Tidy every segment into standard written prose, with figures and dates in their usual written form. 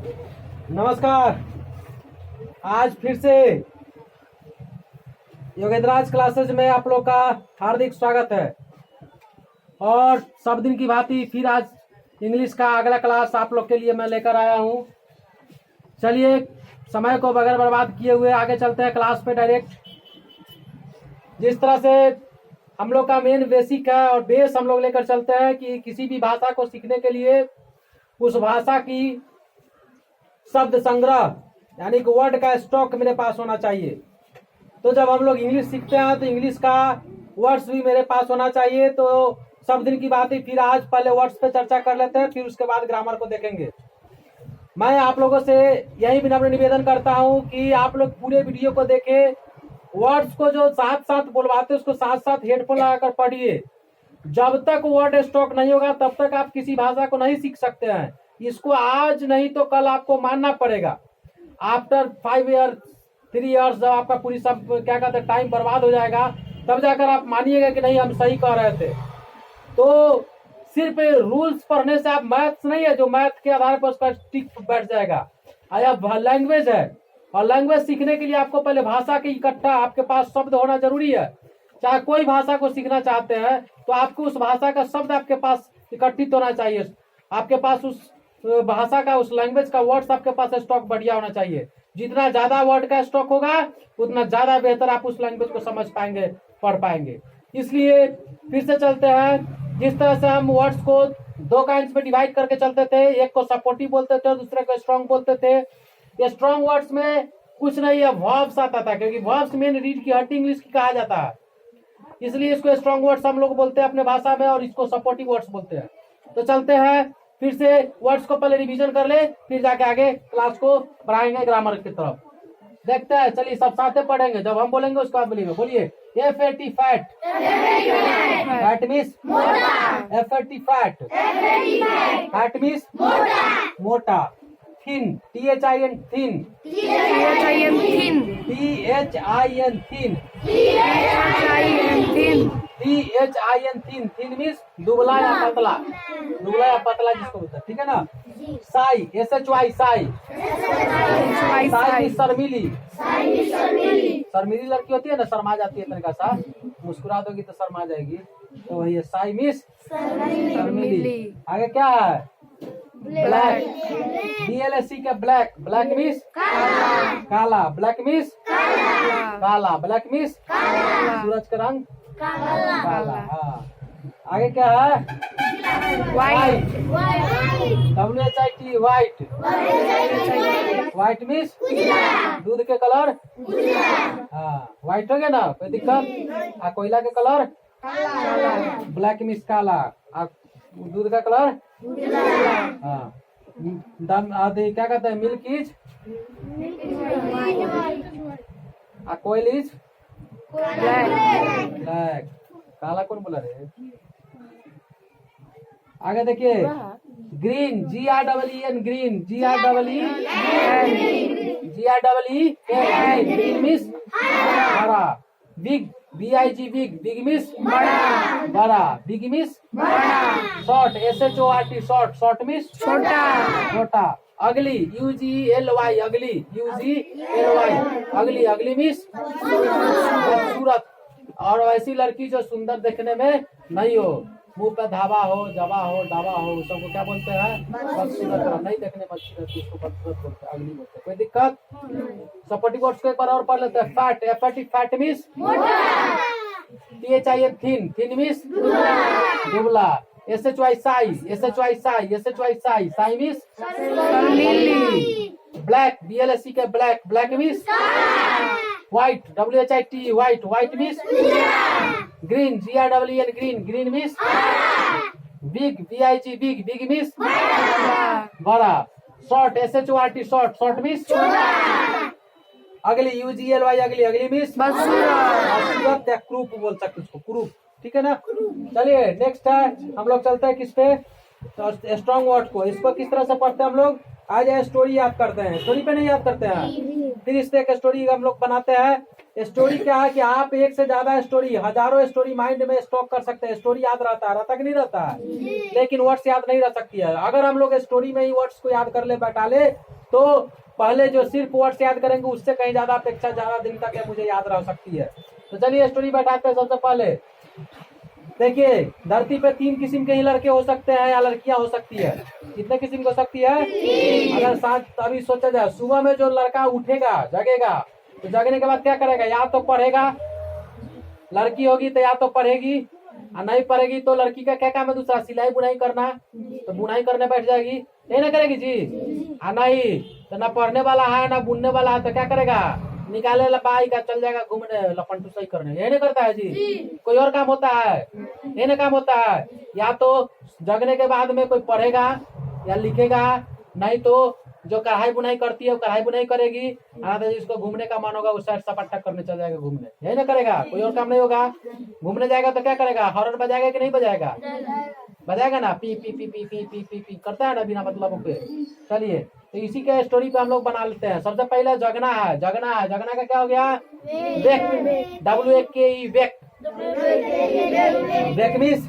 नमस्कार। आज फिर से योगेंद्राज क्लासेज में आप लोग का हार्दिक स्वागत है। और सब दिन की भांति फिर आज इंग्लिश का अगला क्लास आप लोग के लिए मैं लेकर आया हूँ। चलिए समय को बगैर बर्बाद किए हुए आगे चलते हैं क्लास पे डायरेक्ट। जिस तरह से हम लोग का मेन बेसिक है और बेस हम लोग लेकर चलते हैं कि किसी भी भाषा को सीखने के लिए उस भाषा की शब्द संग्रह यानी कि वर्ड का स्टॉक मेरे पास होना चाहिए। तो जब हम लोग इंग्लिश सीखते हैं तो इंग्लिश का वर्ड्स भी मेरे पास होना चाहिए। तो सब दिन की बात है, फिर आज पहले वर्ड्स पे चर्चा कर लेते हैं, फिर उसके बाद ग्रामर को देखेंगे। मैं आप लोगों से यही विनम्र निवेदन करता हूं कि आप लोग पूरे वीडियो को देखें, वर्ड्स को जो साथ साथ बोलवाते हैं उसको साथ साथ हेडफोन लगाकर पढ़िए। जब तक वर्ड स्टॉक नहीं होगा तब तक आप किसी भाषा को नहीं सीख सकते हैं। इसको आज नहीं तो कल आपको मानना पड़ेगा। आफ्टर 5 ईयर 3 ईयर्स जब आपका पूरी सब क्या कहते हैं टाइम बर्बाद हो जाएगा, तब जाकर आप मानिएगा कि नहीं हम सही कह रहे थे। तो सिर्फ रूल्स पढ़ने से आप मैथ्स नहीं है जो मैथ के आधार पर उसका टिक बैठ जाएगा। यह लैंग्वेज है और लैंग्वेज सीखने के लिए आपको पहले भाषा के इकट्ठा आपके पास शब्द होना जरूरी है। चाहे कोई भाषा को सीखना चाहते हैं तो आपको उस भाषा का शब्द आपके पास इकट्ठित होना चाहिए। आपके पास उस भाषा का उस लैंग्वेज का वर्ड्स आपके पास स्टॉक बढ़िया होना चाहिए। जितना ज्यादा वर्ड का स्टॉक होगा उतना ज्यादा बेहतर आप उस लैंग्वेज को समझ पाएंगे, पढ़ पाएंगे। इसलिए फिर से चलते हैं। जिस तरह से हम वर्ड्स को 2 काइंड्स में डिवाइड करके चलते थे, एक को सपोर्टिव बोलते थे, दूसरे को स्ट्रॉन्ग बोलते थे। ये स्ट्रॉन्ग वर्ड्स में कुछ नहीं है, वर्ब्स आता था, क्योंकि वर्ब्स मेन रीढ़ की हड्डी इंग्लिश की कहा जाता है। इसलिए इसको स्ट्रॉन्ग वर्ड्स हम लोग बोलते हैं अपने भाषा में, और इसको सपोर्टिव वर्ड्स बोलते हैं। तो चलते हैं, फिर से वर्ड्स को पहले रिवीजन कर ले, फिर जाके आगे क्लास को बढ़ाएंगे ग्रामर की तरफ। देखते हैं, चलिए सब साथ में पढ़ेंगे। जब हम बोलेंगे उसके बाद बोलिए। बोलिए FAT fat. Fat means FAT fat. Fat means मोटा। Thin THIN thin. THIN thin means दुबला या पतला। दुबला या पतला जिसको बोलते हैं, ठीक है ना। Sai SHY shy. साई शर्मीली। शर्मीली लड़की होती है ना, शर्मा जाती है तरीका सा, मुस्कुरा दोगी तो शर्मा जाएगी, तो वही है साई मिस शर्मीली। आगे क्या है? ब्लैक BLAC का ब्लैक। ब्लैक मिस काला। ब्लैक मिस काला। ब्लैक मिस सूरज का रंग काला। हाँ, आगे क्या है? White WHIT white. White miss दूध के कलर। हाँ, व्हाइट हो गया ना, कोई दिक्कत? कोयला के कलर ब्लैक मिस काला। दूध का कलर हाँ। क्या कहते हैं? मिल्क इज कोयल इज ब्लैक। काला कौन बोला रे? आगे देखिए, green GREEN green. GREEN green means हरा। Big BIG big. Big means बड़ा। Big means short SHORT short. Short means छोटा। अगली UGLY अगली। अगली। अगली मिस खूबसूरत। और वैसी लड़की जो सुंदर देखने में नहीं हो, मुंह पे धावा हो, जवा हो, डावा हो, सबको क्या बोलते हैं? बदसूरत। नहीं देखने में अच्छी लगती उसको बदसूरत बोलते हैं, अगली बोलते हैं। कोई दिक्कत? सपोर्टिव वर्ड्स को एक बार और पढ़ लेते हैं। Fat FAT fat means THIN thin. Thin means दुबला। SHY shy. साई मिस शर्मीली। ब्लैक BLAC का black. Black means white WHIT white. White means green GREEN green. Green means big BIG big. Big means बड़ा। Short SHORT short. Short means ugly UGLY अगली। अगली miss बदसूरत या croup बोल सकते उसको, क्रूप, ठीक है ना। चलिए नेक्स्ट है, हम लोग चलते हैं किस पे? तो स्ट्रॉन्ग वर्ड को। इसको किस तरह से पढ़ते हैं हम लोग? आज स्टोरी याद करते हैं। स्टोरी पे नहीं याद करते हैं, फिर इस पे एक स्टोरी हम लोग बनाते हैं। स्टोरी क्या है कि आप एक से ज्यादा स्टोरी, हजारों स्टोरी माइंड में स्टॉक कर सकते हैं। स्टोरी याद रहता कि नहीं रहता है, लेकिन वर्ड्स याद नहीं रह सकती है। अगर हम लोग स्टोरी में ही वर्ड्स को याद कर ले, बैठा ले, तो पहले जो सिर्फ वर्ड्स याद करेंगे उससे कहीं ज्यादा अपेक्षा ज्यादा दिन तक है मुझे याद रह सकती है। तो चलिए स्टोरी बैठाते हैं। सबसे पहले देखिए, धरती पे 3 किस्म के ही लड़के हो सकते हैं या लड़कियां हो सकती है। कितने किस्म की हो सकती है? अगर साथ अभी सोचा जाए, सुबह में जो लड़का उठेगा जगेगा तो जगने के बाद क्या करेगा? या तो पढ़ेगा, लड़की होगी तो या तो पढ़ेगी, और नहीं पढ़ेगी तो लड़की का क्या काम है दूसरा? सिलाई बुनाई करना, तो बुनाई करने बैठ जाएगी, नहीं ना करेगी जी। नहीं तो ना पढ़ने वाला है ना बुनने वाला है, तो क्या करेगा? निकाले बाई का चल जाएगा घूमने लपन टूसई करने। यही नहीं करता है जी। कोई और काम होता है? यही ना काम होता है। या तो जगने के बाद में कोई पढ़ेगा या लिखेगा, नहीं तो जो कढ़ाई बुनाई करती है वो कढ़ाई बुनाई करेगी, तो जिसको घूमने का मन होगा उस साइड सपाटा करने चल जाएगा घूमने। यही ना करेगा, कोई और काम नहीं होगा। घूमने जाएगा तो क्या करेगा? हॉर्न बजाएगा कि नहीं बजाएगा? बजाएगा ना, P P P P P P P P करता है ना बिना मतलब पे। चलिए तो इसी के स्टोरी पे हम लोग बना लेते हैं। सबसे पहले जगना है। जगना है, जगना का क्या हो गया? वेक, WAKE, वेक। वेक मीन्स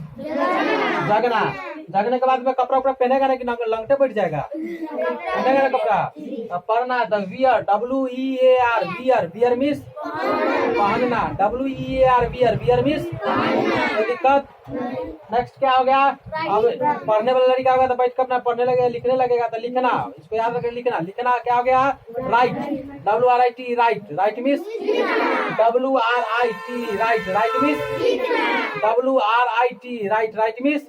जगना। जगने के बाद में कपड़ा उपड़ा पहनेगा ना कि लंगटे बैठ जाएगा? पहनेगा ना कपड़ा। पढ़ना है wear, WEAR, wear. Wear means पहनना, WEAR, वियर। वियर मीन्स दिक्कत। नेक्स्ट क्या हो गया? अब पढ़ने वाला लड़का होगा तो बैठ कर अपना पढ़ने लगेगा, लिखने लगेगा तो लिखना, इसको याद रखें लिखना। लिखना क्या हो गया? Right, WRIT, right. Right means WRIT, right. Right means WRIT, right. Right means.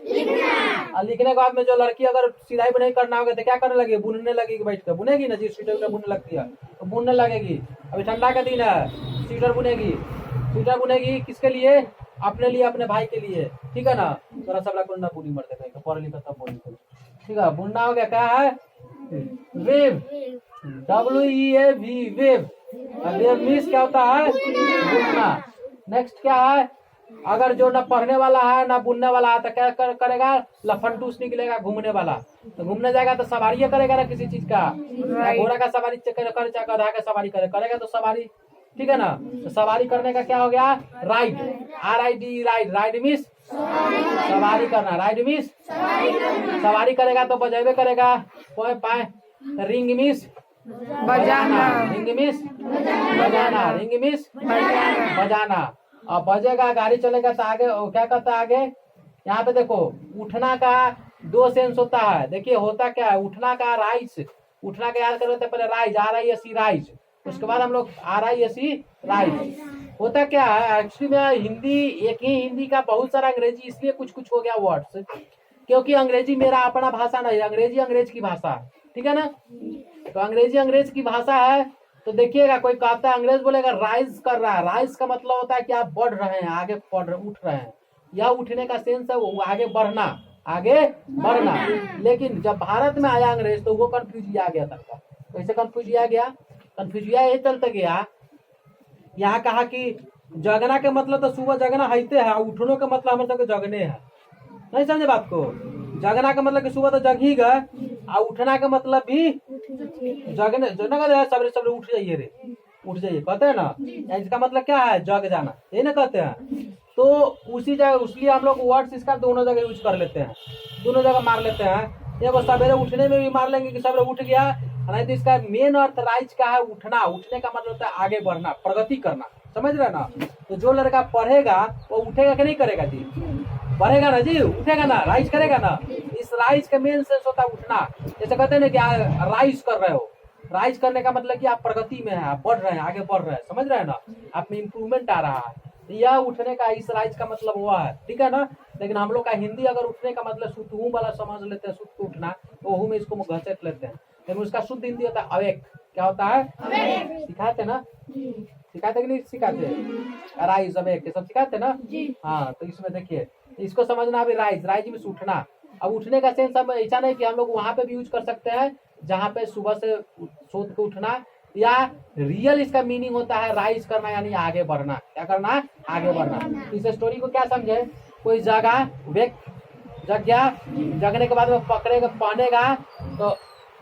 लिखने के बाद में जो लड़की अगर सिलाई बुनाई करना होगा तो क्या करने लगेगी? बुनने लगेगी, बैठ कर बुनेगी ना जी। स्वेटर बुनने लगती है तो बुनने लगेगी। अभी ठंडा का दिन है, स्वेटर बुनेगी। स्वेटर बुनेगी किसके लिए? अपने लिए, अपने भाई के लिए, ठीक है ना। थोड़ा सब लोग ना बुनी मरते कहीं पढ़ लिखा तब बोली, ठीक है। बुनना हो गया। क्या है? Wave, WEAV, wave. Wave means क्या होता है? बुनना। नेक्स्ट क्या है? अगर जो ना पढ़ने वाला है ना बुनने वाला है तो क्या करेगा? लफनटूस निकलेगा घूमने वाला। तो घूमने जाएगा तो सवारी करेगा ना किसी चीज का, घोड़ा का सवारी कर, गधा का सवारी करेगा तो सवारी, ठीक है ना। तो सवारी करने का क्या हो गया? Ride, RID, ride. Ride means सवारी करना। राइड मीन्स सवारी करेगा तो बजेबे करेगा। पाए। रिंग मीन्स बजाना। रिंग मीन्स बजाना। रिंग मीन्स बजाना। अब बजेगा, गाड़ी चलेगा तो आगे क्या करता है? आगे यहाँ पे देखो, उठना का 2 सेंस होता है। देखिए होता क्या है? उठना का राइज, उठना का याद कर लेते पहले राइज, RISE, राइज। उसके बाद हम लोग RISE, राइज। होता क्या है एक्चुअली में? हिंदी एक ही हिंदी का बहुत सारा अंग्रेजी, इसलिए कुछ कुछ हो गया वर्ड्स, क्योंकि अंग्रेजी मेरा अपना भाषा नहीं, अंग्रेजी अंग्रेज की भाषा है, ठीक है ना। तो अंग्रेजी अंग्रेज की भाषा है। तो देखिएगा कोई कहता है, अंग्रेज बोलेगा राइज कर रहा है। राइज का मतलब होता है कि आप बढ़ रहे हैं, आगे बढ़ रहे, उठ रहे हैं। यह उठने का सेंस है वो आगे बढ़ना, आगे बढ़ना। लेकिन जब भारत में आया अंग्रेज तो वो कंफ्यूज आ गया था। कैसे कंफ्यूज आ गया? कंफ्यूज ये चलते गया, यहाँ कहा कि जगना के मतलब तो सुबह जगना हैते है, उठने का मतलब हमारे सबके जगने है। नहीं समझे बात को? जगना का मतलब कि सुबह तो जग ही गए, और उठना का मतलब भी जगने, जगना का सबरे सबरे उठ जाइए रे, उठ जाइए कहते हैं ना। इसका मतलब क्या है? जग जाना, यही ना कहते हैं। तो उसी जगह, उसलिए हम लोग वर्ड्स इसका दोनों जगह यूज कर लेते हैं, दोनों जगह मार लेते हैं। ये वो सवेरे उठने में भी मार लेंगे कि सवेरे उठ गया, नहीं तो इसका मेन अर्थ राइज का है उठना। उठने का मतलब होता है आगे बढ़ना, प्रगति करना, समझ रहे ना। तो जो लड़का पढ़ेगा वो उठेगा कि नहीं करेगा जी? बढ़ेगा ना जी, उठेगा ना, राइज करेगा ना। इस राइज का मेन सेंस होता है उठना। जैसे कहते हैं ना कि राइज कर रहे हो, राइज करने का मतलब कि आप प्रगति में हैं, आप बढ़ रहे हैं, आगे बढ़ रहे हैं, समझ रहे हैं ना। आप में इम्प्रूवमेंट आ रहा है। यह उठने का, इस राइज का मतलब हुआ है, ठीक है ना। लेकिन हम लोग का हिंदी अगर उठने का मतलब सुतहू वाला समझ लेते हैं, सुत उठना, तो हूँ में इसको घसेट लेते हैं। लेकिन उसका शुद्ध हिंदी होता है अवेक। क्या होता है? सिखाते ना, सिखाते कि नहीं सिखाते? राइज, अवेक, सब सिखाते ना। हाँ, तो इसमें देखिए इसको समझना अभी। राइज, राइज में उठना। अब उठने का सेंस हम ऐसा नहीं कि हम लोग वहां पे भी यूज कर सकते हैं जहाँ पे सुबह से सोच के उठना, या रियल इसका मीनिंग होता है राइज करना, यानी आगे बढ़ना। क्या करना? आगे बढ़ना। इस स्टोरी को क्या समझे? कोई जगह, वेक, जग गया, जगने के बाद में पकड़ेगा, पहनेगा, तो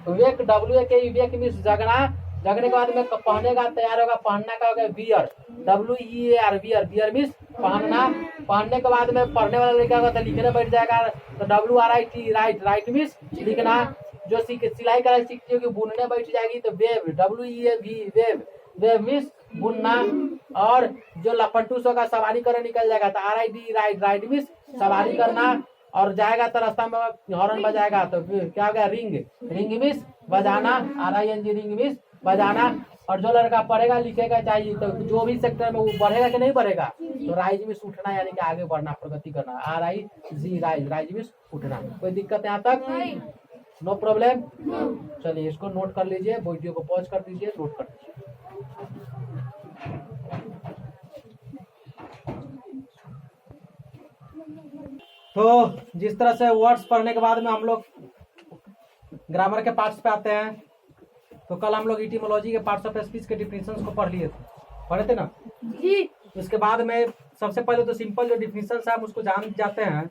वेक, WAKE, वेक मीन्स जगना। जगने के बाद में पहनेगा, तैयार होगा, पहनना का होगा wear, WEAR, wear. Wear means पहनना। पहनने के बाद में पढ़ने वाला लड़का होगा तो लिखने बैठ जाएगा, तो WRIT, राइट। राइट मीन्स लिखना। जो सिलाई कढ़ाई सीखती होगी बुनने बैठ जाएगी तो wave, WEAV, wave. Wave means बुनना। और जो लपंटूस होगा सवारी करने निकल जाएगा तो RID, राइड। राइड मीन्स सवारी करना। और जाएगा तो रास्ता में हॉर्न बजाएगा तो क्या हो गया, रिंग। रिंग मीन्स बजाना, RING, रिंग मीन्स बजाना। और जो लड़का पढ़ेगा लिखेगा चाहिए तो जो भी सेक्टर में वो बढ़ेगा कि नहीं बढ़ेगा, तो राइज मीन्स उठना, यानी कि आगे बढ़ना, प्रगति करना। RIZ, rise. राइज मीन्स उठना। कोई दिक्कत यहाँ तक? No problem. चलिए इसको नोट कर लीजिए, वीडियो को पॉज कर दीजिए, नोट कर लीजिए। तो जिस तरह से वर्ड्स पढ़ने के बाद में हम लोग ग्रामर के पार्ट्स पे आते हैं, तो कल हम लोग इटिमोलॉजी के पार्ट्स ऑफ स्पीच के डिफिनेशंस को पढ़े थे ना जी। उसके बाद में सबसे पहले तो सिंपल जो डिफिनेशंस है हम उसको जान जाते हैं,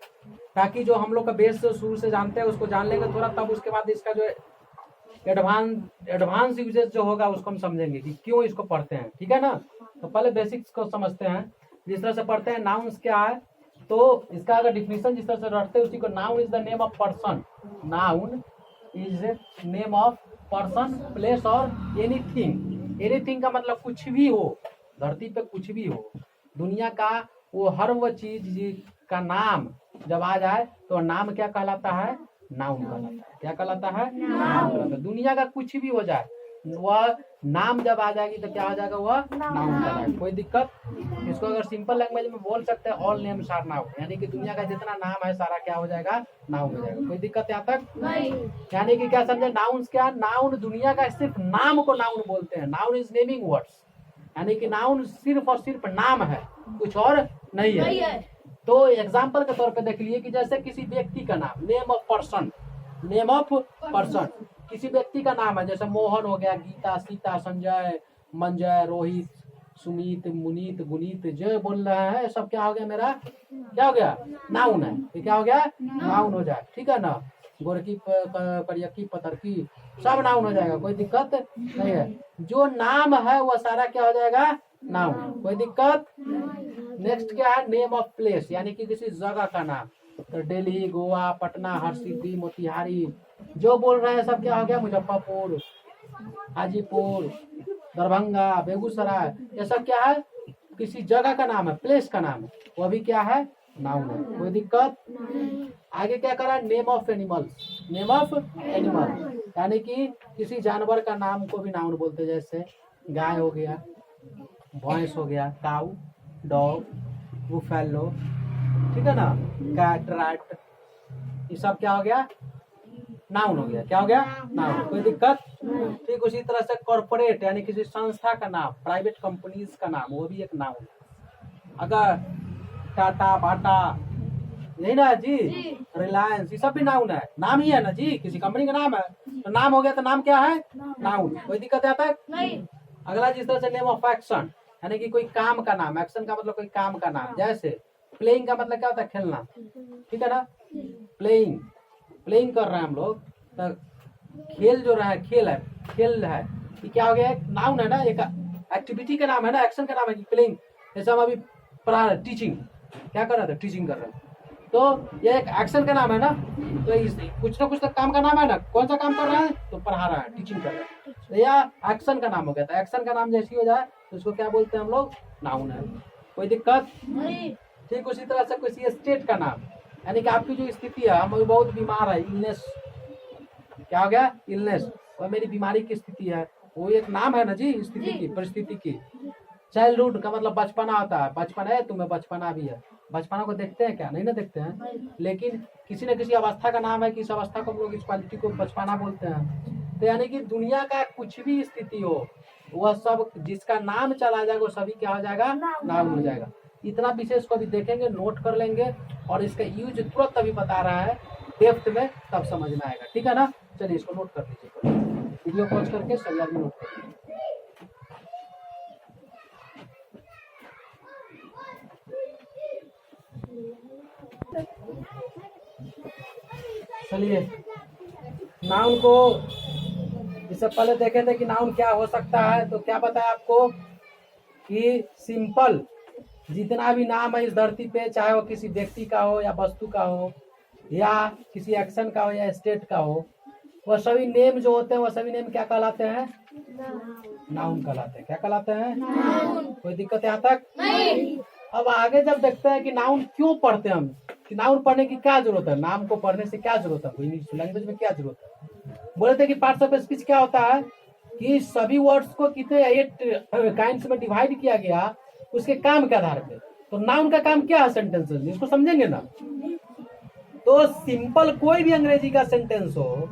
ताकि जो हम लोग का बेस शुरू से जानते हैं उसको जान लेंगे थोड़ा, तब उसके बाद इसका जो एडवांस यूजेस जो होगा उसको हम समझेंगे कि क्यों इसको पढ़ते हैं। ठीक है ना। तो पहले बेसिक्स को समझते हैं। जिस तरह से पढ़ते हैं नाउन्स क्या है, तो इसका अगर डिफिनेशन जिस तरह से रखते हैं उसी को, noun is the name of person. Noun is name of person, place और एनीथिंग। एनीथिंग का मतलब कुछ भी हो, धरती पे कुछ भी हो, दुनिया का वो हर वो चीज का नाम जब आ जाए तो नाम क्या कहलाता है, नाउन कहलाता है। क्या कहलाता है, नाउन कहलाता है। दुनिया का कुछ भी हो जाए वह नाम जब आ जाएगी तो क्या हो जाएगा, वह नाउन कहलाएगा। कोई दिक्कत? इसको अगर सिंपल लैंग्वेज में बोल सकते हैं, ऑल नेम्स आर नाउन, यानी कि दुनिया का जितना नाम है सारा क्या हो जाएगा, नाउन हो जाएगा। कोई दिक्कत यहाँ तक नहीं। यानी कि क्या समझे, नाउन क्या, नाउन दुनिया का सिर्फ नाम को नाउन बोलते हैं। नाउन इज नेमिंग वर्ड्स, यानी कि नाउन सिर्फ और सिर्फ नाम है, कुछ और नहीं है। तो एग्जाम्पल के तौर पे देख लिए कि जैसे किसी व्यक्ति का नाम, name of person, name of person, किसी व्यक्ति का नाम है, जैसे मोहन हो गया, गीता, सीता, संजय, मंजय, रोहित, सुमित, मुनीत, गुनीत, जय बोल रहे हैं, सब क्या हो गया, मेरा क्या हो गया, नाउन है। ये क्या हो गया, नाउन हो जाए। ठीक है ना। गोरकी, करियकी, पतरकी, सब नाउन हो जाएगा। कोई दिक्कत नहीं है। जो नाम है वह सारा क्या हो जाएगा, नाउन। कोई दिक्कत? नेक्स्ट क्या है, नेम ऑफ प्लेस, यानी कि किसी जगह का नाम। तो दिल्ली, गोवा, पटना, हरसिद्धि, मोतिहारी, जो बोल रहे हैं सब क्या हो गया, मुजफ्फरपुर, हाजीपुर, दरभंगा, बेगूसराय, ये सब क्या है, किसी जगह का नाम है, प्लेस का नाम है, वो भी क्या है, नाउन है। कोई दिक्कत? आगे क्या करा, name of animals. Name of animal, यानी कि किसी जानवर का नाम को भी नाउन बोलते हैं, जैसे गाय हो गया, भैंस हो गया, काऊ, डॉग, बुफेलो, ठीक है ना, कैट, रैट, ये सब क्या हो गया, नाउन हो गया। क्या हो गया, नाउन। कोई दिक्कत? ठीक उसी तरह से कॉर्पोरेट, यानी किसी संस्था का नाम, प्राइवेट कंपनीज का नाम, वो भी एक नाउन है। अगर टाटा, बाटा, यही ना जी, रिलायंस, ये सब भी नाउन है, नाम ही है ना जी, किसी कंपनी का नाम है, तो नाम हो गया, तो नाम क्या है, नाउन। कोई दिक्कत आता है नहीं। अगला जिस तरह से नेम ऑफ एक्शन, यानी कि कोई काम का नाम, एक्शन का मतलब कोई काम का नाम, जैसे प्लेइंग का मतलब क्या होता है, खेलना, ठीक है ना, प्लेइंग, प्लेइंग कर रहे हैं हम लोग, तो खेल जो रहा है, खेल है, ये क्या हो गया, एक नाउन है ना, एक एक्टिविटी का नाम है ना, एक्शन का नाम है प्लेइंग। जैसे हम अभी पढ़ा रहे, टीचिंग, क्या कर रहे थे, टीचिंग कर रहे हैं, तो ये एक एक्शन का नाम है ना, तो इसलिए कुछ ना कुछ तो काम का नाम है ना, कौन सा काम कर रहा है, तो पढ़ा रहा है, टीचिंग कर रहा है, तो यह एक्शन का नाम हो गया। तो एक्शन का नाम जैसी हो जाए तो उसको क्या बोलते हैं हम लोग, नाउन है। कोई दिक्कत नहीं। ठीक उसी तरह से किसी स्टेट का नाम, यानी कि आपकी जो स्थिति है, हम बहुत बीमार है, इलनेस, क्या हो गया, इलनेस, और मेरी बीमारी की स्थिति है, वो एक नाम है ना जी, स्थिति की, परिस्थिति की। चाइल्डहुड का मतलब बचपना होता है, बचपन है, तुम्हें बचपना भी है। बचपना को देखते हैं क्या, नहीं ना देखते हैं, लेकिन किसी न किसी अवस्था का नाम है कि इस अवस्था को हम लोग, इस क्वालिटी को बचपना बोलते हैं। तो यानी कि दुनिया का कुछ भी स्थिति हो, वह सब जिसका नाम चला जाएगा वो सभी क्या हो जाएगा, नाम हो जाएगा। इतना विशेष को अभी देखेंगे, नोट कर लेंगे, और इसका यूज तुरंत अभी बता रहा है डेप्थ में, तब समझ में आएगा। ठीक है ना। चलिए इसको नोट कर लीजिए, वीडियो पॉज करके सभी आदमी नोट कर लीजिए। चलिए, नाउन को इससे पहले देखे थे कि नाउन क्या हो सकता है, तो क्या बताया आपको कि सिंपल जितना भी नाम है इस धरती पे, चाहे वो किसी व्यक्ति का हो या वस्तु का हो, या किसी एक्शन का हो या स्टेट का हो, वह सभी नेम जो होते हैं वह सभी नेम क्या कहलाते हैं? नाउन कहलाते हैं। क्या कहलाते हैं? कोई दिक्कत यहाँ तक? नहीं। अब आगे जब देखते हैं कि नाउन क्यों पढ़ते हैं हम, कि नाउन पढ़ने की क्या जरूरत है, नाम को पढ़ने से क्या जरूरत है, इंग्लिश लैंग्वेज में क्या जरूरत है। बोले थे कि पार्ट्स ऑफ स्पीच क्या होता है कि सभी वर्ड्स को कितने 8 काइंड्स में डिवाइड किया गया उसके काम के आधार पे। तो नाउन का काम क्या है सेंटेंसेस में, इसको समझेंगे ना। तो सिंपल कोई भी अंग्रेजी का सेंटेंस हो,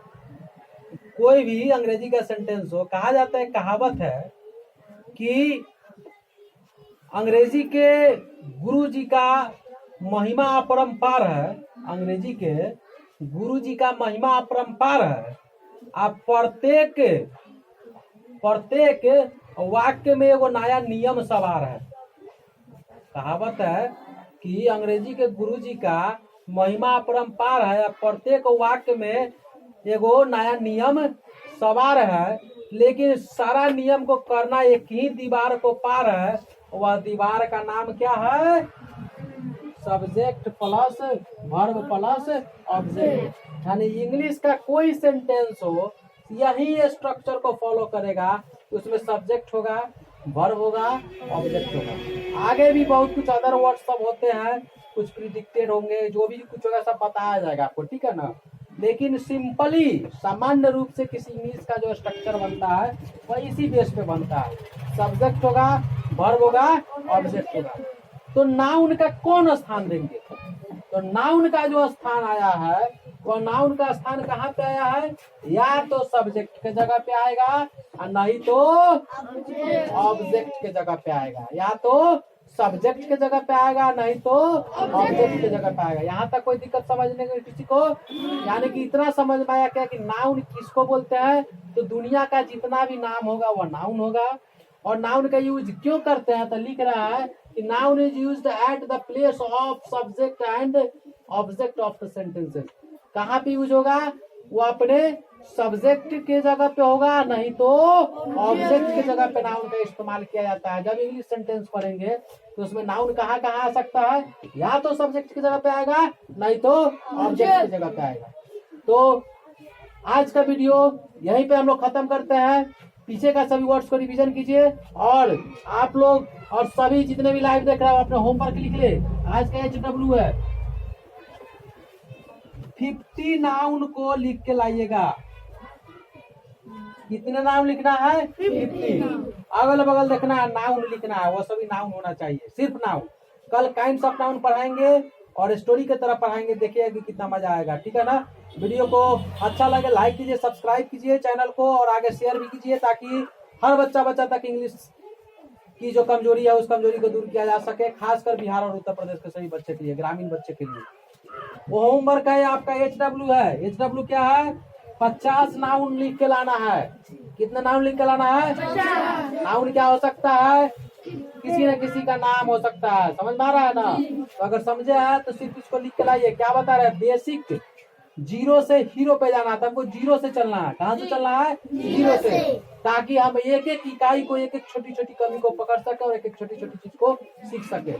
कोई भी अंग्रेजी का सेंटेंस हो, कहा जाता है, कहावत है कि अंग्रेजी के गुरु जी का महिमा अपरंपार है, अंग्रेजी के गुरु जी का महिमा अपरंपार है। आप प्रत्येक वाक्य में एगो नया नियम सवार है। कहावत है कि अंग्रेजी के गुरु जी का महिमा अपरंपार है, प्रत्येक वाक्य में एगो नया नियम सवार है, लेकिन सारा नियम को करना एक ही दीवार को पार है। वह दीवार का नाम क्या है? Subject plus verb plus object. यानी इंग्लिश का कोई सेंटेंस हो यही स्ट्रक्चर को फॉलो करेगा। उसमें सब्जेक्ट होगा, वर्ब होगा, ऑब्जेक्ट होगा। आगे भी बहुत कुछ अदर वर्ड सब होते हैं, कुछ प्रिडिक्टेड होंगे, जो भी कुछ होगा सब बताया जाएगा आपको, ठीक है ना। लेकिन सिंपली सामान्य रूप से किसी इंग्लिश का जो स्ट्रक्चर बनता है वह इसी बेस पे बनता है। सब्जेक्ट होगा, वर्ब होगा, ऑब्जेक्ट होगा। तो नाउन का कौन स्थान देंगे? तो नाउन का जो स्थान आया है वह नाउन का स्थान कहाँ पे आया है? या तो सब्जेक्ट के जगह पे आएगा और नहीं तो ऑब्जेक्ट के जगह पे आएगा। या तो सब्जेक्ट के जगह पे आएगा, नहीं तो ऑब्जेक्ट के जगह पे आएगा। यहाँ तक कोई दिक्कत समझने के किसी को? यानी कि इतना समझ में आया क्या कि नाउन किसको बोलते हैं? तो दुनिया का जितना भी नाम होगा वह नाउन होगा। और नाउन का यूज क्यों करते हैं? तो लिख रहा है कि noun is used at the place of subject and object of the sentences. कहाँ पे यूज होगा? वो अपने सब्जेक्ट के जगह पे होगा, नहीं तो ऑब्जेक्ट के जगह पे नाउन का इस्तेमाल किया जाता है। जब इंग्लिश सेंटेंस पढ़ेंगे तो उसमें नाउन कहाँ कहाँ आ सकता है? या तो सब्जेक्ट की जगह पे आएगा, नहीं तो ऑब्जेक्ट की जगह पे आएगा। तो आज का वीडियो यहीं पे हम लोग खत्म करते हैं। पीछे का सभी वर्ड्स को रिवीजन कीजिए और आप लोग और सभी जितने भी लाइव देख रहे हो अपने होमवर्क लिख ले। आज का HW है, 50 नाउन को लिख के लाइएगा। कितने नाउन लिखना है? 50। अगल बगल देखना है, नाउन लिखना है, वो सभी नाउन होना चाहिए, सिर्फ नाउन। कल काइंड्स ऑफ नाउन पढ़ाएंगे और स्टोरी की तरह पढ़ाएंगे, देखिए कि कितना मजा आएगा, ठीक है ना। वीडियो को अच्छा लगे लाइक कीजिए, सब्सक्राइब कीजिए चैनल को और आगे शेयर भी कीजिए ताकि हर बच्चा तक इंग्लिश की जो कमजोरी है उस कमजोरी को दूर किया जा सके, खासकर बिहार और उत्तर प्रदेश के सभी बच्चे के लिए, ग्रामीण बच्चे के लिए। वो होमवर्क है आपका HW है। HW क्या है? 50 नाउन लिख के लाना है। कितने नाउन लिख के लाना है? 50। नाउन क्या हो सकता है? किसी न किसी का नाम हो सकता है, समझ में आ रहा है ना। तो अगर समझे है तो सिर्फ इसको लिख के लाइए। क्या बता रहे हैं? बेसिक 0 से हीरो पे जाना था, हमको 0 से चलना है। कहाँ से चलना है? 0 से, ताकि हम एक एक इकाई को, एक एक छोटी छोटी कमी को पकड़ सके और एक एक छोटी छोटी चीज को सीख सके।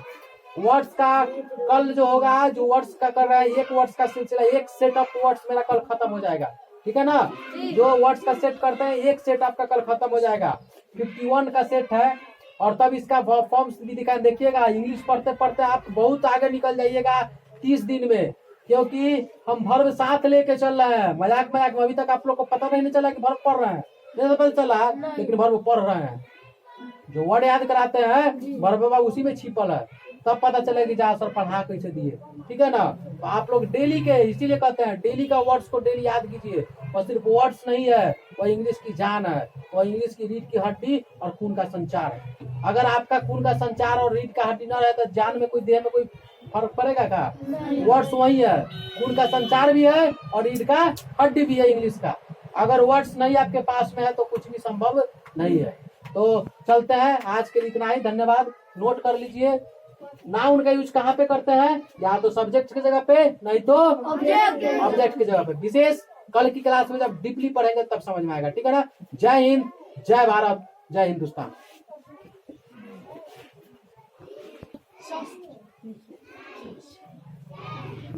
वर्ड्स का कल जो होगा, जो वर्ड्स का कर रहा है, एक वर्ड्स का सिलसिला, एक सेट ऑफ वर्ड्स मेरा कल खत्म हो जाएगा, ठीक है ना। जो वर्ड्स का सेट करते हैं एक सेट आपका कल खत्म हो जाएगा। 51 का सेट है और तब इसका फॉर्म्स भी दिखाई। देखिएगा इंग्लिश पढ़ते पढ़ते आप बहुत आगे निकल जाइएगा 30 दिन में, क्योंकि हम वर्ब साथ लेके चल रहे हैं। मजाक में अभी तक आप लोग को पता नहीं चला कि वर्ब पढ़ रहे हैं, नहीं पता चला, लेकिन वर्ब पढ़ रहे हैं। जो वर्ड याद कराते हैं वर्ब उसी में छिपल है, तब पता चलेगा कि जा सर पढ़ा कैसे दिए, ठीक है ना। तो आप लोग डेली के, इसीलिए कहते हैं डेली का वर्ड्स को डेली याद कीजिए। और सिर्फ वर्ड्स नहीं है, वह इंग्लिश की जान है, वह इंग्लिश की रीढ़ की हड्डी और खून का संचार है। अगर आपका खून का संचार और रीढ़ का हड्डी न रहे तो जान में कोई, देह में कोई फर्क पड़ेगा क्या? वर्ड्स वही है, खून का संचार भी है और रीढ़ का हड्डी भी है इंग्लिश का। अगर वर्ड्स नहीं आपके पास में है तो कुछ भी संभव नहीं है। तो चलते हैं, आज के लिए इतना ही, धन्यवाद। नोट कर लीजिए, नाउन का यूज कहाँ पे करते हैं? या तो सब्जेक्ट की जगह पे, नहीं तो ऑब्जेक्ट की जगह पे। विशेष कल की क्लास में जब डीपली पढ़ेंगे तब समझ में आएगा, ठीक है ना। जय हिंद, जय भारत, जय हिंदुस्तान।